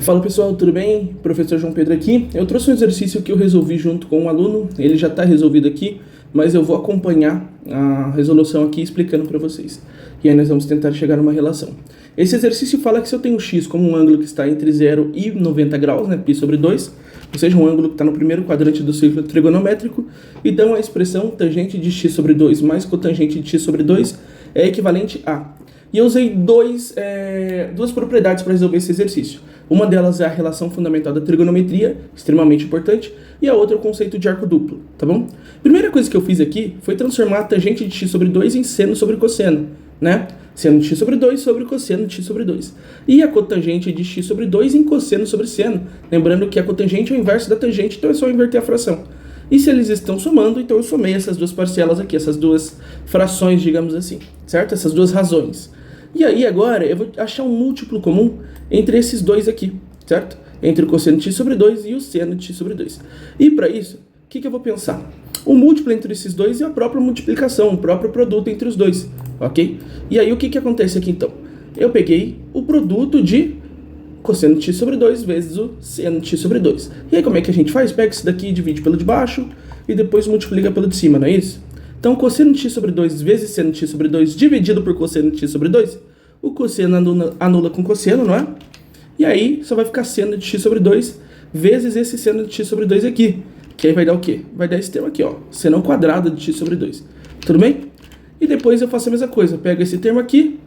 Fala pessoal, tudo bem? Professor João Pedro aqui. Eu trouxe um exercício que eu resolvi junto com um aluno, ele já está resolvido aqui, mas eu vou acompanhar a resolução aqui explicando para vocês. E aí nós vamos tentar chegar numa relação. Esse exercício fala que se eu tenho x como um ângulo que está entre 0 e 90 graus, né, π sobre 2, ou seja, um ângulo que está no primeiro quadrante do círculo trigonométrico, então a expressão tangente de x sobre 2 mais cotangente de x sobre 2 é equivalente a... E eu usei duas propriedades para resolver esse exercício. Uma delas é a relação fundamental da trigonometria, extremamente importante, e a outra é o conceito de arco duplo, tá bom? Primeira coisa que eu fiz aqui foi transformar a tangente de x sobre 2 em seno sobre cosseno, né? Seno de x sobre 2 sobre cosseno de x sobre 2. E a cotangente de x sobre 2 em cosseno sobre seno. Lembrando que a cotangente é o inverso da tangente, então é só inverter a fração. E se eles estão somando, então eu somei essas duas parcelas aqui, essas duas frações, digamos assim, certo? Essas duas razões. E aí agora eu vou achar um múltiplo comum entre esses dois aqui, certo? Entre o cosseno de x sobre 2 e o seno de x sobre 2. E para isso, o que eu vou pensar? O múltiplo entre esses dois é a própria multiplicação, o próprio produto entre os dois, ok? E aí o que acontece aqui então? Eu peguei o produto de cosseno de x sobre 2 vezes o seno de x sobre 2. E aí como é que a gente faz? Pega isso daqui, divide pelo de baixo e depois multiplica pelo de cima, não é isso? Então, cosseno de x sobre 2 vezes seno de x sobre 2 dividido por cosseno de x sobre 2, o cosseno anula com cosseno, não é? E aí só vai ficar seno de x sobre 2 vezes esse seno de x sobre 2 aqui, que aí vai dar o quê? Vai dar esse termo aqui, ó, seno ao quadrado de x sobre 2. Tudo bem? E depois eu faço a mesma coisa, pego esse termo aqui,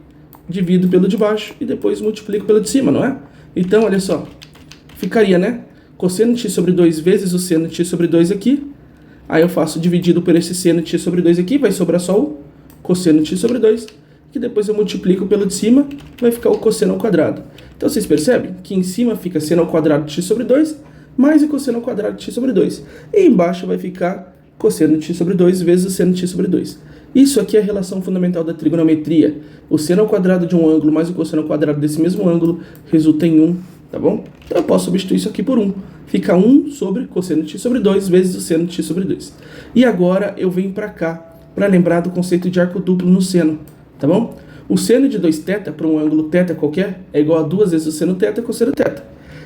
divido pelo de baixo e depois multiplico pelo de cima, não é? Então, olha só, ficaria, né? Cosseno de x sobre 2 vezes o seno de x sobre 2 aqui. Aí eu faço dividido por esse seno de x sobre 2 aqui, vai sobrar só o cosseno de x sobre 2, que depois eu multiplico pelo de cima, vai ficar o cosseno ao quadrado. Então vocês percebem que em cima fica seno ao quadrado de x sobre 2, mais o cosseno ao quadrado de x sobre 2. E embaixo vai ficar cosseno de x sobre 2 vezes o seno de x sobre 2. Isso aqui é a relação fundamental da trigonometria. O seno ao quadrado de um ângulo mais o cosseno ao quadrado desse mesmo ângulo resulta em 1, tá bom? Então eu posso substituir isso aqui por 1. Fica 1 sobre cosseno de x sobre 2 vezes o seno de x sobre 2. E agora eu venho para cá, para lembrar do conceito de arco duplo no seno, tá bom? O seno de 2θ para um ângulo θ qualquer é igual a 2 vezes o seno θ cosseno θ.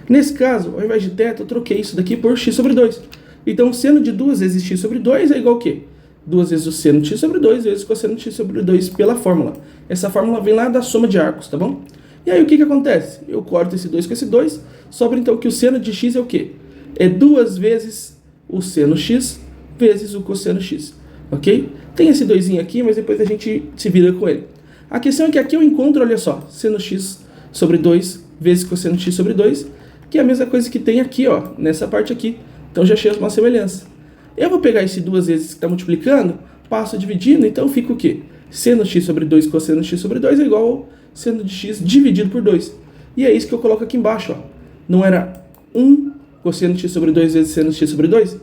Nesse caso, ao invés de θ, eu troquei isso daqui por x sobre 2. Então o seno de 2 vezes x sobre 2 é igual a quê? 2 vezes o seno de x sobre 2 vezes o cosseno de x sobre 2 pela fórmula. Essa fórmula vem lá da soma de arcos, tá bom? E aí o que acontece? Eu corto esse 2 com esse 2, sobra então que o seno de x é o quê? É 2 vezes o seno x vezes o cosseno x, ok? Tem esse 2 aqui, mas depois a gente se vira com ele. A questão é que aqui eu encontro, olha só, seno x sobre 2 vezes cosseno x sobre 2, que é a mesma coisa que tem aqui, ó, nessa parte aqui. Então já achei uma semelhança. Eu vou pegar esse 2 vezes que está multiplicando, passo dividindo, então fica o quê? Seno x sobre 2 cosseno x sobre 2 é igual ao seno de x dividido por 2. E é isso que eu coloco aqui embaixo, ó. Não era 1 cosseno de x sobre 2 vezes seno de x sobre 2?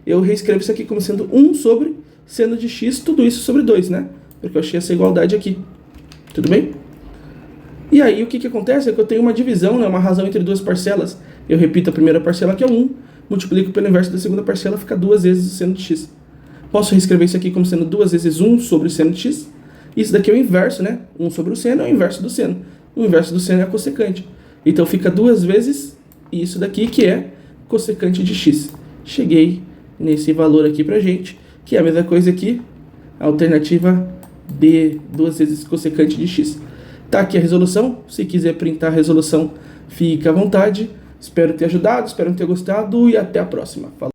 Eu reescrevo isso aqui como sendo 1 sobre seno de x, tudo isso sobre 2, né? Porque eu achei essa igualdade aqui. Tudo bem? E aí o que acontece é que eu tenho uma divisão, né? Uma razão entre duas parcelas. Eu repito a primeira parcela que é 1, multiplico pelo inverso da segunda parcela, fica 2 vezes o seno de x. Posso reescrever isso aqui como sendo 2 vezes 1 sobre o seno de x. Isso daqui é o inverso, né? 1 sobre o seno é o inverso do seno. O inverso do seno é a cossecante. Então fica 2 vezes isso daqui, que é cossecante de x. Cheguei nesse valor aqui pra gente, que é a mesma coisa aqui, a alternativa B, 2 vezes cossecante de x. Tá aqui a resolução. Se quiser printar a resolução, fica à vontade. Espero ter ajudado, espero ter gostado e até a próxima. Falou.